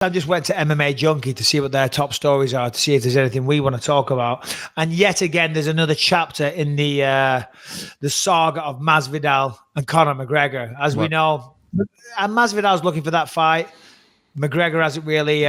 I just went to MMA Junkie to see what their top stories are, to see if there's anything we want to talk about. And yet again, there's another chapter in the saga of Masvidal and Conor McGregor. As we know, and Masvidal's looking for that fight. McGregor hasn't really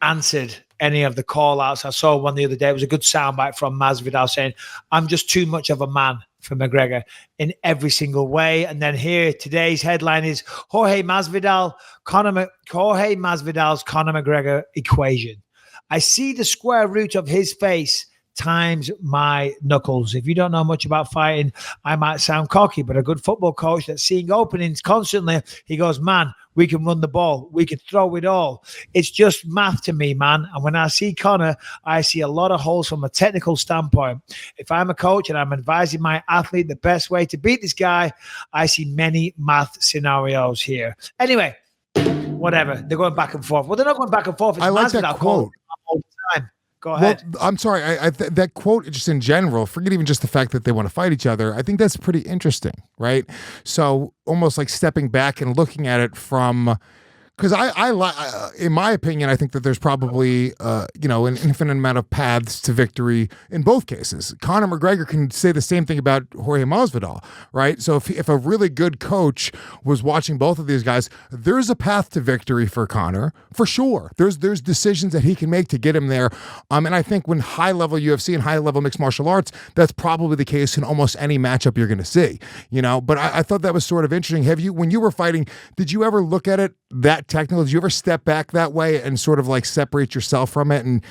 answered any of the call-outs. I saw one the other day. It was a good soundbite from Masvidal saying, I'm just too much of a man for McGregor in every single way. And then here, today's headline is Jorge Masvidal's Conor McGregor equation. I see the square root of his face times my knuckles. If you don't know much about fighting, I might sound cocky, but a good football coach that's seeing openings constantly, he goes, man, we can run the ball. We can throw it all. It's just math to me, man. And when I see Conor, I see a lot of holes from a technical standpoint. If I'm a coach and I'm advising my athlete the best way to beat this guy, I see many math scenarios here. Anyway, whatever. They're going back and forth. Well, they're not going back and forth. It's I like that quote. All the time. Go ahead. Well, I'm sorry. That quote, just in general, forget even just the fact that they want to fight each other. I think that's pretty interesting, right? So almost like stepping back and looking at it from, because in my opinion, I think that there's probably, an infinite amount of paths to victory in both cases. Conor McGregor can say the same thing about Jorge Masvidal, right? So if a really good coach was watching both of these guys, there's a path to victory for Conor, for sure. There's decisions that he can make to get him there. And I think when high-level UFC and high-level mixed martial arts, that's probably the case in almost any matchup you're going to see, But I thought that was sort of interesting. When you were fighting, did you ever look at it that technical? Did you ever step back that way and sort of like separate yourself from it and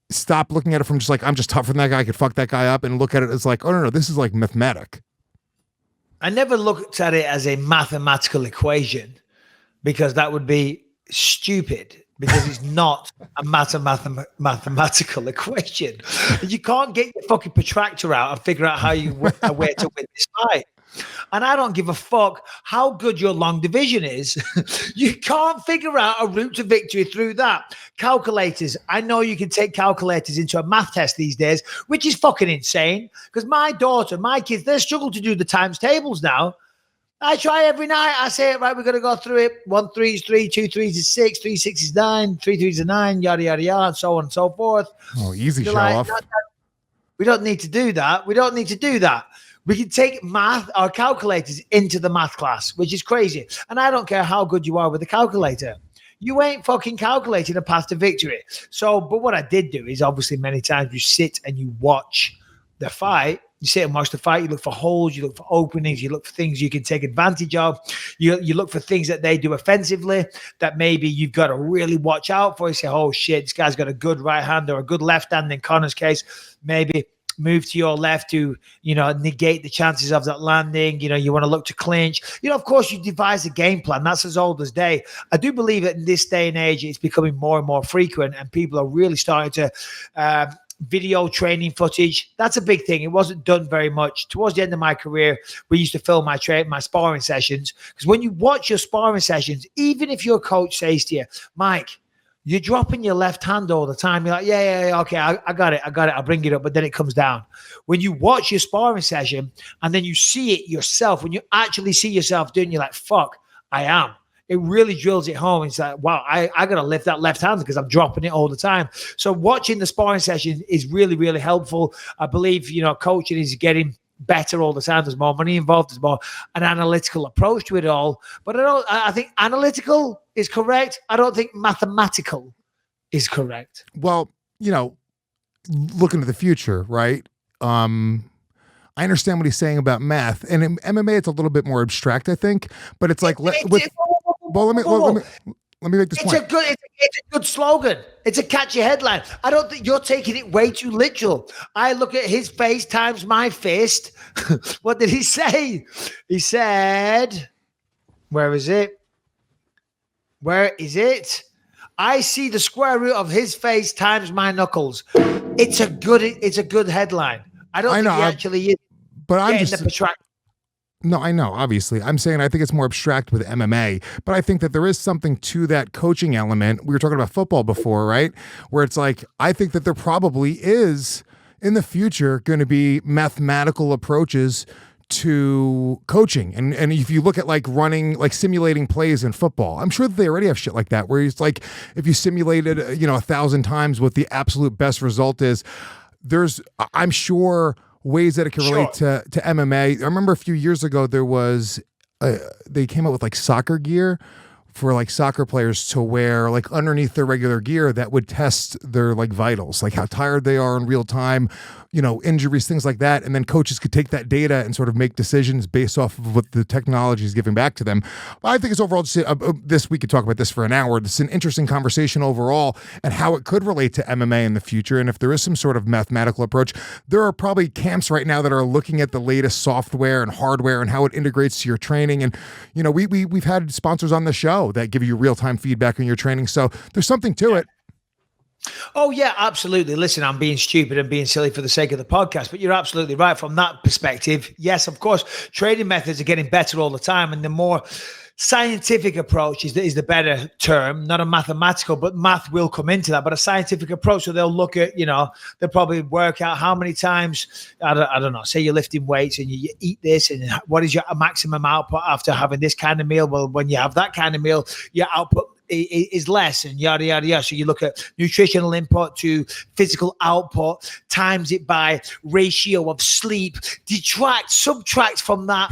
stop looking at it from just like, I'm just tougher than that guy, I could fuck that guy up, and look at it as like, oh no, this is like mathematic? I never looked at it as a mathematical equation because that would be stupid, because it's not a mathematical equation. You can't get your fucking protractor out and figure out how you where to win this fight. And I don't give a fuck how good your long division is. You can't figure out a route to victory through that. Calculators. I know you can take calculators into a math test these days, which is fucking insane. Because my daughter, my kids, they struggle to do the times tables now. I try every night. I say, right, we're going to go through it. 1 3 is 3, 2 3 is 6, 3 6 is 9, 3 3 is 9, yada, yada, yada, and so on and so forth. Oh, easy show off. We don't need to do that. We can take math or calculators into the math class, which is crazy. And I don't care how good you are with the calculator. You ain't fucking calculating a path to victory. So, but what I did do is obviously many times you sit and you watch the fight. You sit and watch the fight. You look for holes. You look for openings. You look for things you can take advantage of. You look for things that they do offensively that maybe you've got to really watch out for. You say, oh shit, this guy's got a good right hand or a good left hand. In Conor's case, maybe move to your left to, negate the chances of that landing. You want to look to clinch. Of course, you devise a game plan. That's as old as day. I do believe that in this day and age, it's becoming more and more frequent, and people are really starting to video training footage. That's a big thing. It wasn't done very much. Towards the end of my career, we used to film my sparring sessions, because when you watch your sparring sessions, even if your coach says to you, Mike, you're dropping your left hand all the time. You're like, yeah, okay, I got it. I'll bring it up, but then it comes down. When you watch your sparring session and then you see it yourself, when you actually see yourself doing, you're like, fuck, I am. It really drills it home. It's like, wow, I got to lift that left hand because I'm dropping it all the time. So watching the sparring session is really, really helpful. I believe, coaching is getting better all the time. There's more money involved. There's more an analytical approach to it all. But I think analytical is correct. I don't think mathematical is correct. Well, looking to the future, right? I understand what he's saying about math, and in MMA it's a little bit more abstract, I think. But it's like, let me make this point. It's a good slogan. It's a catchy headline. I don't think you're taking it way too literal. I look at his face times my fist. What did he say? He said, where is it? I see the square root of his face times my knuckles. It's a good headline. I don't think he actually is. But I'm just No, I know, obviously. I'm saying I think it's more abstract with MMA, but I think that there is something to that coaching element. We were talking about football before, right? Where it's like, I think that there probably is in the future going to be mathematical approaches to coaching. And if you look at like running, like simulating plays in football, I'm sure that they already have shit like that, where it's like, if you simulated, 1,000 times what the absolute best result is, I'm sure ways that it can relate to MMA. I remember a few years ago, there was, they came out with like soccer gear for like soccer players to wear like underneath their regular gear that would test their like vitals, like how tired they are in real time, injuries, things like that. And then coaches could take that data and sort of make decisions based off of what the technology is giving back to them. But I think it's overall just this, we could talk about this for an hour. It's an interesting conversation overall and how it could relate to MMA in the future. And if there is some sort of mathematical approach, there are probably camps right now that are looking at the latest software and hardware and how it integrates to your training. And, we've had sponsors on the show that give you real-time feedback on your training. So there's something to it. Oh, yeah, absolutely. Listen, I'm being stupid and being silly for the sake of the podcast, but you're absolutely right from that perspective. Yes, of course, training methods are getting better all the time, and the more scientific approach is the better term, not a mathematical, but math will come into that, but a scientific approach. So they'll look at, they'll probably work out how many times, I don't know, say you're lifting weights and you eat this, and what is your maximum output after having this kind of meal? Well, when you have that kind of meal, your output is less, and yada, yada, yada. So you look at nutritional input to physical output, times it by ratio of sleep, subtract from that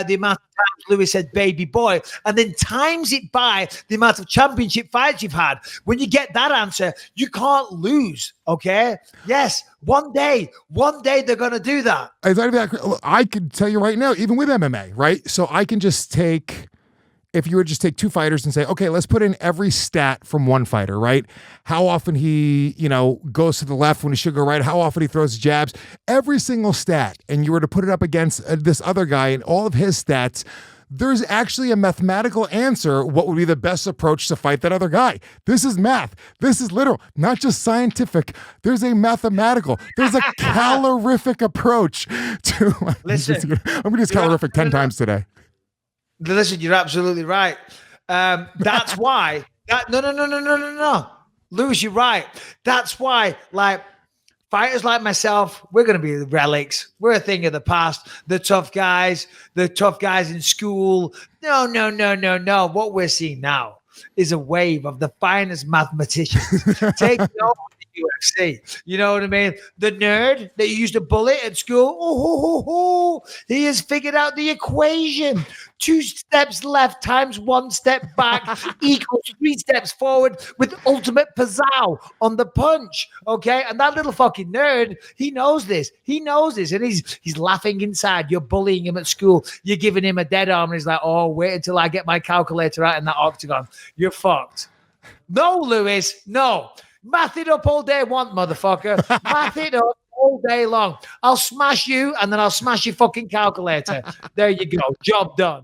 the amount of times Lewis said baby boy, and then times it by the amount of championship fights you've had. When you get that answer, you can't lose, okay? Yes, one day they're going to do that. I could tell you right now, even with MMA, right? So I can just take... If you would just take two fighters and say, okay, let's put in every stat from one fighter, right? How often he, goes to the left when he should go right, how often he throws jabs, every single stat, and you were to put it up against this other guy and all of his stats, there's actually a mathematical answer what would be the best approach to fight that other guy. This is math. This is literal, not just scientific. There's a mathematical, there's a calorific approach to... Listen, I'm going to use calorific 10 times today. Listen, you're absolutely right. That's why. No. Lewis, you're right. That's why, like, fighters like myself, we're going to be the relics. We're a thing of the past. The tough guys in school. No. What we're seeing now is a wave of the finest mathematicians taking over the UFC. You know what I mean? The nerd that you used to bully at school, he has figured out the equation. 2 steps left times 1 step back equals 3 steps forward with ultimate pizzazz on the punch. Okay. And that little fucking nerd, he knows this. And he's laughing inside. You're bullying him at school. You're giving him a dead arm. And he's like, oh, wait until I get my calculator out in that octagon. You're fucked. No, Lewis. No. Math it up all day one, motherfucker. Math it up all day long. I'll smash you and then I'll smash your fucking calculator. There you go. Job done.